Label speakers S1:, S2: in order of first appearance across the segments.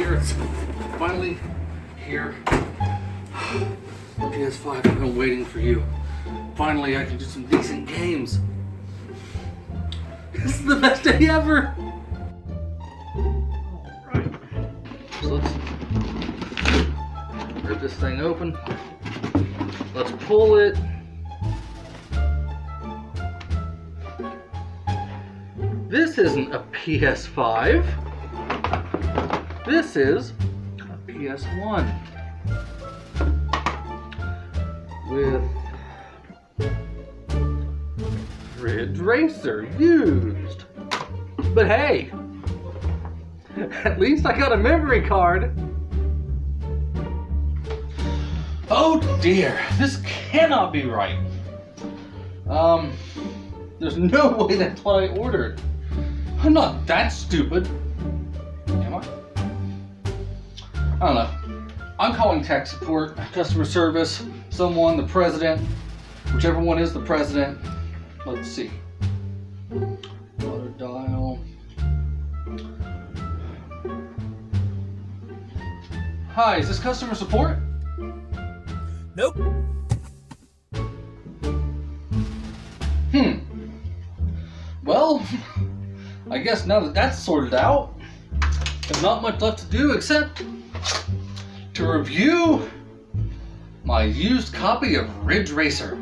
S1: dear, it's finally here. PS5, I've been waiting for you. Finally, I can do some decent games. This is the best day ever! Alright. So let's rip this thing open. Let's pull it. This isn't a PS5. This is a PS1 with Ridge Racer used. But hey, at least I got a memory card. Oh dear, this cannot be right. There's no way that's what I ordered. I'm not that stupid. Am I? I don't know. I'm calling tech support, customer service, someone, the president, whichever one is the president. Let's see. Auto dial. Hi, is this customer support?
S2: Nope.
S1: Well, I guess now that that's sorted out, there's not much left to do except to review my used copy of Ridge Racer.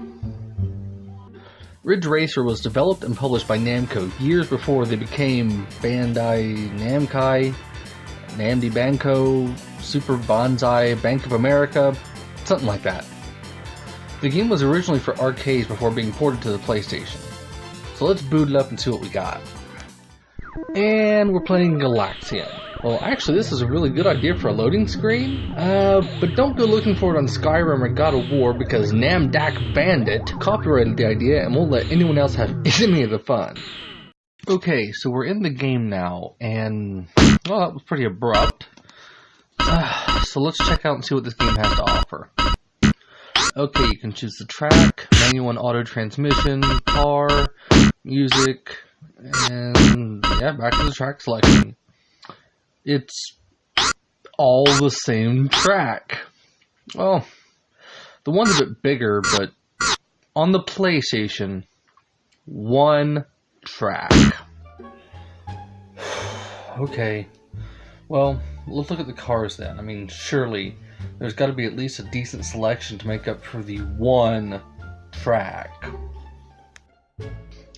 S1: Ridge Racer was developed and published by Namco years before they became Bandai Namco, Namdi Banco, Super Banzai, Bank of America, something like that. The game was originally for arcades before being ported to the PlayStation. So let's boot it up and see what we got. And we're playing Galaxian. Well, actually, this is a really good idea for a loading screen. But don't go looking for it on Skyrim or God of War because Namdak Bandit copyrighted the idea and won't let anyone else have any of the fun. Okay, so we're in the game now, and well, that was pretty abrupt. So let's check out and see what this game has to offer. Okay, you can choose the track, manual and auto transmission, car, music, and yeah, back to the track selection. It's all the same track. Well, the one's a bit bigger, but on the PlayStation, one track. Okay, well, let's look at the cars then. I mean, surely there's got to be at least a decent selection to make up for the one track.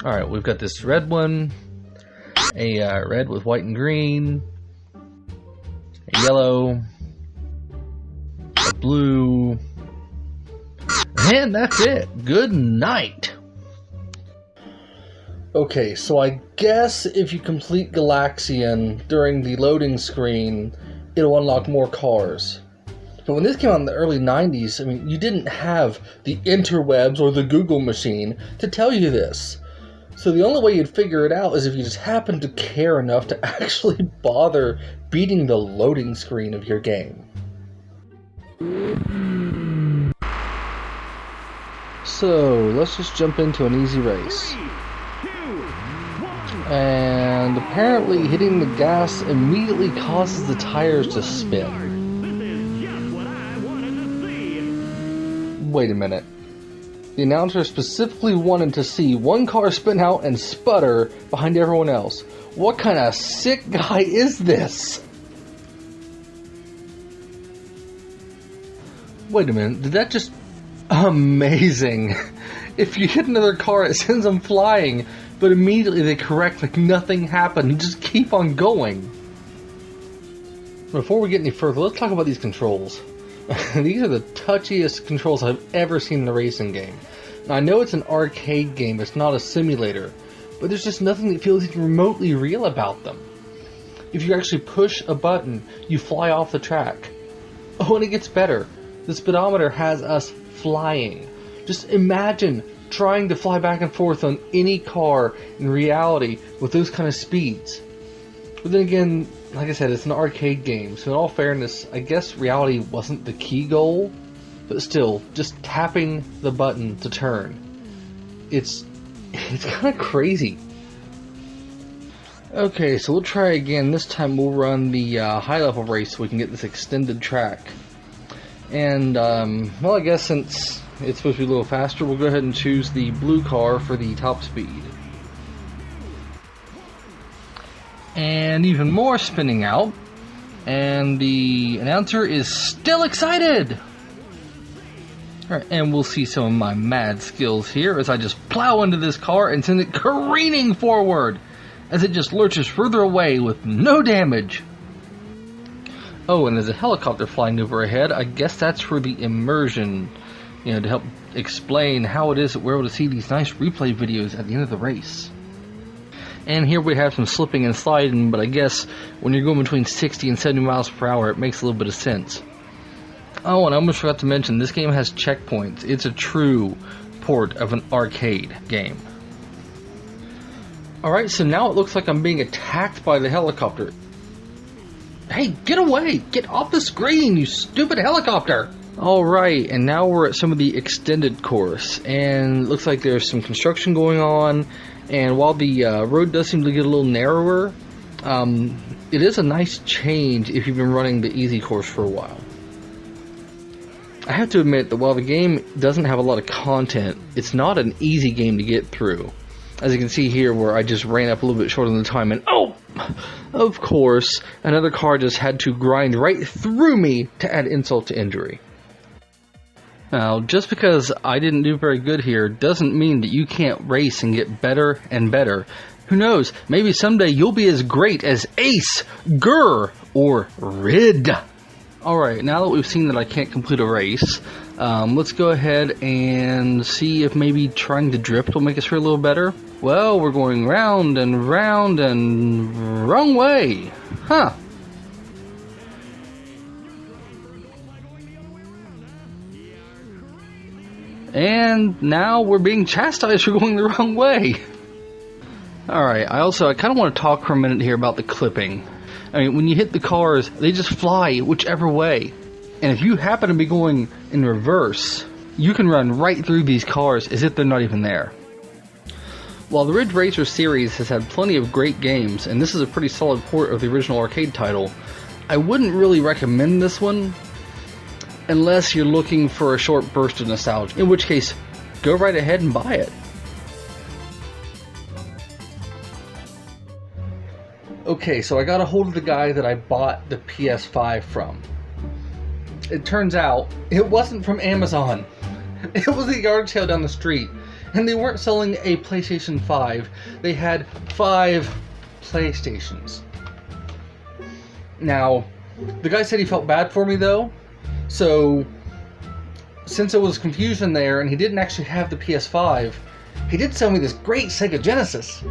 S1: Alright, we've got this red one, a red with white and green, a yellow, a blue, and that's it. Good night. Okay, so I guess if you complete Galaxian during the loading screen, it'll unlock more cars. But when this came out in the early 90s, I mean, you didn't have the interwebs or the Google machine to tell you this. So the only way you'd figure it out is if you just happened to care enough to actually bother beating the loading screen of your game. So, let's just jump into an easy race. And apparently hitting the gas immediately causes the tires to spin. Wait a minute. The announcer specifically wanted to see one car spin out and sputter behind everyone else. What kind of sick guy is this? Wait a minute, did that just... Amazing! If you hit another car, it sends them flying, but immediately they correct like nothing happened and just keep on going. Before we get any further, let's talk about these controls. These are the touchiest controls I've ever seen in a racing game. Now, I know it's an arcade game, it's not a simulator, but there's just nothing that feels even remotely real about them. If you actually push a button, you fly off the track. Oh, and it gets better. The speedometer has us flying. Just imagine trying to fly back and forth on any car in reality with those kind of speeds. But then again, like I said, it's an arcade game, so in all fairness, I guess reality wasn't the key goal, but still, just tapping the button to turn, it's kind of crazy. Okay, so we'll try again. This time we'll run the high level race so we can get this extended track. And, well, I guess since it's supposed to be a little faster, we'll go ahead and choose the blue car for the top speed. And even more spinning out. And the announcer is still excited! Alright, and we'll see some of my mad skills here as I just plow into this car and send it careening forward as it just lurches further away with no damage. Oh, and there's a helicopter flying over ahead. I guess that's for the immersion, you know, to help explain how it is that we're able to see these nice replay videos at the end of the race. And here we have some slipping and sliding, but I guess when you're going between 60 and 70 miles per hour, it makes a little bit of sense. Oh, and I almost forgot to mention, this game has checkpoints. It's a true port of an arcade game. Alright, so now it looks like I'm being attacked by the helicopter. Hey, get away! Get off the screen, you stupid helicopter! Alright, and now we're at some of the extended course, and it looks like there's some construction going on, and while the road does seem to get a little narrower, it is a nice change if you've been running the easy course for a while. I have to admit that while the game doesn't have a lot of content, it's not an easy game to get through. As you can see here where I just ran up a little bit short on the time and oh! Of course, another car just had to grind right through me to add insult to injury. Now, just because I didn't do very good here doesn't mean that you can't race and get better and better. Who knows, maybe someday you'll be as great as Ace, Gurr, or Rid. Alright, now that we've seen that I can't complete a race, let's go ahead and see if maybe trying to drift will make us feel a little better. Well, we're going round and round and wrong way. Huh. And now we're being chastised for going the wrong way. Alright, I kind of want to talk for a minute here about the clipping. I mean, when you hit the cars, they just fly whichever way. And if you happen to be going in reverse, you can run right through these cars as if they're not even there. While the Ridge Racer series has had plenty of great games, and this is a pretty solid port of the original arcade title, I wouldn't really recommend this one unless you're looking for a short burst of nostalgia, in which case, go right ahead and buy it. Okay, so I got a hold of the guy that I bought the PS5 from. It turns out, it wasn't from Amazon. It was a yard sale down the street. And they weren't selling a PlayStation 5. They had 5 PlayStations. Now, the guy said he felt bad for me though. So, since there was confusion there and he didn't actually have the PS5, he did sell me this great Sega Genesis.